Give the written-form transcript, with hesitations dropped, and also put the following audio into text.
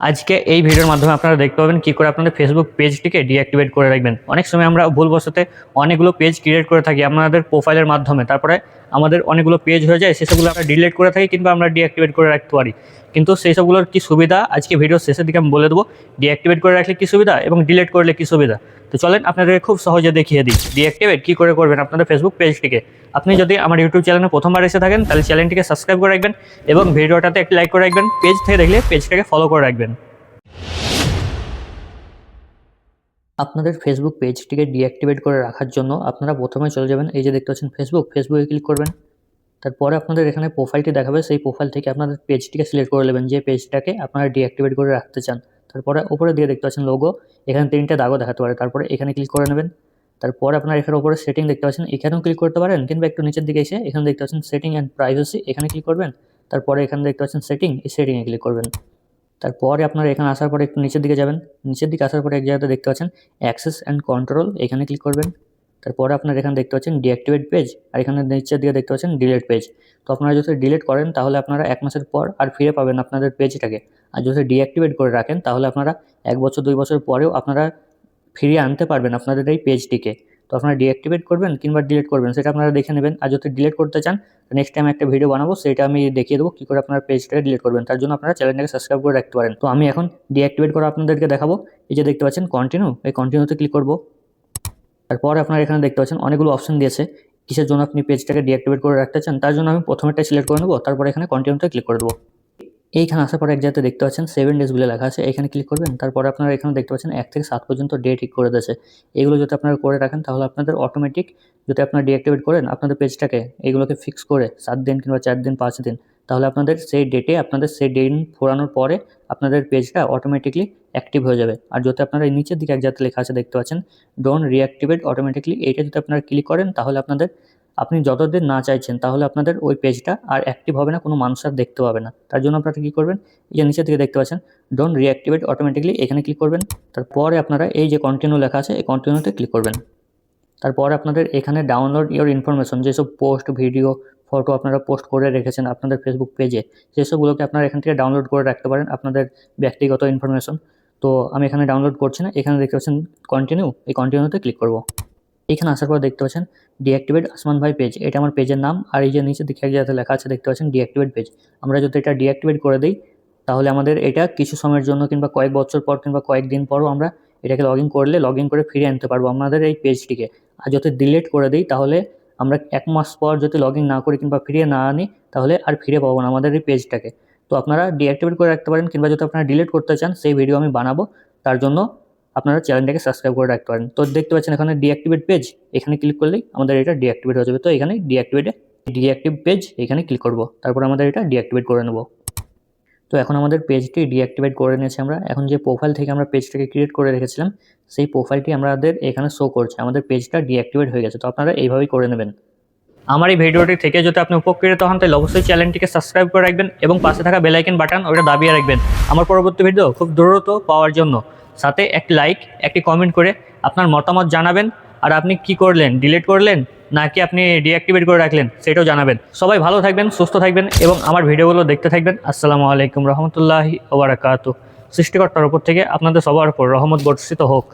আজকে এই ভিডিওর মাধ্যমে আপনারা দেখতে পাবেন কি করে আপনাদের ফেসবুক পেজটিকে ডিঅ্যাক্টিভেট করে রাখবেন। অনেক সময় আমরা ভুলবশতে অনেকগুলো পেজ ক্রিয়েট করে থাকি আমাদের প্রোফাইলের মাধ্যমে, তারপরে আমাদের অনেকগুলো পেজ হয়ে যায়, সেসবগুলো আমরা ডিলিট করে থাকি কিংবা আমরা ডিঅ্যাক্টিভেট করে রাখতে পারি। কিন্তু সেই সবগুলোর কী সুবিধা আজকে ভিডিওর শেষের দিকে আমি বলে দেবো। ডিঅ্যাক্টিভেট করে রাখলে কী সুবিধা এবং ডিলিট করলে কী সুবিধা। তো চলেন আপনাদেরকে খুব সহজে দেখিয়ে দিই ডিঅ্যাক্টিভেট কী করে করবেন আপনাদের ফেসবুক পেজটিকে। আপনি যদি আমার ইউটিউব চ্যানেলে প্রথমবার এসে থাকেন তাহলে চ্যানেলটিকে সাবস্ক্রাইব করে রাখবেন এবং ভিডিওটাতে একটি লাইক করে রাখবেন। পেজ থেকে দেখলে পেজটাকে ফলো করে রাখবেন। আপনাদের ফেসবুক পেজটিকে ডিঅ্যাক্টিভেট করে রাখার জন্য আপনারা প্রথমে চলে যাবেন, এই যে দেখতে পাচ্ছেন ফেসবুকে ক্লিক করবেন। তারপরে আপনাদের এখানে প্রোফাইলটি দেখাবে, সেই প্রোফাইল থেকে আপনাদের পেজটিকে সিলেক্ট করে নেবেন যে পেজটাকে আপনারা ডিঅ্যাক্টিভেট করে রাখতে চান। তারপরে উপরে দিয়ে দেখতে পাচ্ছেন লোগো, এখানে 3টে দাগও দেখাতে পারে। তারপরে এখানে ক্লিক করে নেবেন। তারপরে আপনারা এখানে উপরে সেটিং দেখতে পাচ্ছেন, এখানেও ক্লিক করতে পারেন কিংবা একটু নিচের দিকে এসে এখানে দেখতে পাচ্ছেন সেটিং অ্যান্ড প্রাইভেসি, এখানে ক্লিক করবেন। তারপরে এখানে দেখতে পাচ্ছেন সেটিং, এই সেটিংয়ে ক্লিক করবেন। তারপরে আপনারা এখানে আসার পরে একটু নিচের দিকে যাবেন। নিচের দিকে আসার পরে এক জায়গাতে দেখতে পাচ্ছেন অ্যাক্সেস অ্যান্ড কন্ট্রোল, এখানে ক্লিক করবেন। তারপরে আপনারা এখানে দেখতে পাচ্ছেন ডিঅ্যাক্টিভেট পেজ, আর এখানে নিচের দিকে দেখতে পাচ্ছেন ডিলিট পেজ। তো আপনারা যদি ডিলিট করেন তাহলে আপনারা 1 মাসের পর আর ফিরে পাবেন আপনাদের পেজটাকে। আর যদি ডিঅ্যাক্টিভেট করে রাখেন তাহলে আপনারা 1 বছর 2 বছর পরেও আপনারা ফিরিয়ে আনতে পারবেন আপনাদের এই পেজটিকে। তো আপনারা ডিঅ্যাক্টিভেট করবেন কিংবা ডিলিট করবেন সেটা আপনারা দেখে নেবেন। আর যদি ডিলিট করতে চান নেক্সট টাইম একটা ভিডিও বানাবো, সেটা আমি দেখিয়ে দেবো কী করে আপনার পেজটাকে ডিলিট করবেন। তার জন্য আপনারা চ্যানেলটাকে সাবস্ক্রাইব করে রাখতে পারেন। তো আমি এখন ডিঅ্যাক্টিভেট করা আপনাদেরকে দেখাবো। এই যে দেখতে পাচ্ছেন কন্টিনিউ, এই কন্টিনিউতে ক্লিক করবো। তারপরে আপনারা এখানে দেখতে পাচ্ছেন অনেকগুলো অপশন দিয়েছে কিসের জন্য আপনি পেজটাকে ডিঅ্যাক্টিভেট করে রাখতে চান। তার জন্য আমি প্রথমেরটা সিলেক্ট করে নেবো, তারপরে এখানে কন্টিনিউতে ক্লিক করে দেবো। এইখানে আসার পরে এক জায়গাতে দেখতে পাচ্ছেন 7 ডেজ বলে লেখা আছে, এখানে ক্লিক করবেন। তারপরে আপনারা এখানে দেখতে পাচ্ছেন 1 থেকে 7 পর্যন্ত ডে ঠিক করে দিয়েছে। এগুলো যদি আপনারা করে রাখেন তাহলে আপনাদের অটোমেটিক, যদি আপনারা ডিঅ্যাক্টিভেট করেন আপনাদের পেজটাকে, এগুলোকে ফিক্স করে 7 দিন কিংবা 4 দিন 5 দিন, তাহলে আপনাদের সেই ডেটে আপনাদের সেই দিন ফোরানোর পরে আপনাদের পেজটা অটোমেটিকলি অ্যাক্টিভ হয়ে যাবে। আর যদি আপনারা এই নিচের দিকে এক জায়গাতে লেখা আছে দেখতে পাচ্ছেন ডোন্ট রিঅ্যাক্টিভেট অটোমেটিকলি, এইটা যদি আপনারা ক্লিক করেন তাহলে আপনি যতদিন না চাইছেন তাহলে আপনাদের ওই পেজটা আর অ্যাক্টিভ হবে না, কোনো মানুষ আর দেখতে পাবে না। তার জন্য আপনারা কী করবেন, এই যে নিচের দিকে দেখতে পাচ্ছেন ডোন্ট রিঅ্যাক্টিভেট অটোমেটিকলি, এখানে ক্লিক করবেন। তারপরে আপনারা এই যে কন্টিনিউ লেখা আছে এই কন্টিনিউতে ক্লিক করবেন। তারপরে আপনাদের এখানে ডাউনলোড ইওর ইনফরমেশন, যেসব পোস্ট ভিডিও ফটো আপনারা পোস্ট করে রেখেছেন আপনাদের ফেসবুক পেজে, সেসবগুলোকে আপনারা এখান থেকে ডাউনলোড করে রাখতে পারেন আপনাদের ব্যক্তিগত ইনফরমেশন। তো আমি এখানে ডাউনলোড করছি না, এখানে দেখতে পাচ্ছেন কন্টিনিউ, এই কন্টিনিউতে ক্লিক করব। এখানে আসার পর দেখতে পাচ্ছেন ডিঅ্যাক্টিভেট আসমান ভাই পেজ, এটা আমার পেজের নাম। আর এই যে নিচে দিকে এক জায়গাতে লেখা আছে দেখতে পাচ্ছেন ডিঅ্যাক্টিভেট পেজ, আমরা যদি এটা ডিঅ্যাক্টিভেট করে দিই তাহলে আমাদের এটা কিছু সময়ের জন্য কিংবা কয়েক বছর পর কিংবা কয়েকদিন পরও আমরা এটাকে লগ ইন করে ফিরে আনতে পারবো আমাদের এই পেজটিকে। আর যদি ডিলিট করে দিই তাহলে আমরা 1 মাস পর যদি লগ ইন না করি কিংবা ফিরিয়ে না আনি তাহলে আর ফিরে পাবো না আমাদের এই পেজটাকে। তো আপনারা ডিঅ্যাক্টিভেট করে রাখতে পারেন কিংবা যদি আপনারা ডিলিট করতে চান সেই ভিডিও আমি বানাবো, তার জন্য আপনারা চ্যানেলটাকে সাবস্ক্রাইব করে রাখতে পারেন। তো দেখতে পাচ্ছেন এখানে ডিঅ্যাক্টিভেট পেজ, এখানে ক্লিক করলেই আমাদের এটা ডিঅ্যাক্টিভেট হয়ে যাবে। তো এখানে ডিঅ্যাক্টিভ পেজ এখানে ক্লিক করব, তারপর আমাদের এটা ডিঅ্যাক্টিভেট করে নেব। তো এখন আমাদের পেজটি ডিঅ্যাক্টিভেট করে নিয়েছি আমরা। এখন যে প্রোফাইল থেকে আমরা পেজটাকে ক্রিয়েট করে রেখেছিলাম সেই প্রোফাইলটি আমাদের এখানে শো করছে, আমাদের পেজটা ডিঅ্যাক্টিভেট হয়ে গেছে। তো আপনারা এইভাবেই করে নেবেন। আমার এই ভিডিওটি থেকে যদি আপনি উপকৃত হন তাহলে অবশ্যই চ্যানেলটিকে সাবস্ক্রাইব করে রাখবেন এবং পাশে থাকা বেল আইকন বাটন ওটা দাবিয়ে রাখবেন আমার পরবর্তী ভিডিও খুব দ্রুত পাওয়ার জন্য। সাথে একটি লাইক, একটি কমেন্ট করে আপনার মতামত জানাবেন। আর আপনি কি করলেন, ডিলিট করলেন নাকি আপনি ডিঅ্যাক্টিভেট করে রাখলেন সেটাও জানাবেন। সবাই ভালো থাকবেন, সুস্থ থাকবেন এবং আমার ভিডিওগুলো দেখতে থাকবেন। আসসালামু আলাইকুম রহমতুল্লাহি ওয়া বারাকাতুহু। সৃষ্টিকর্তার উপর থেকে আপনাদের সবার উপর রহমত বর্ষিত হোক।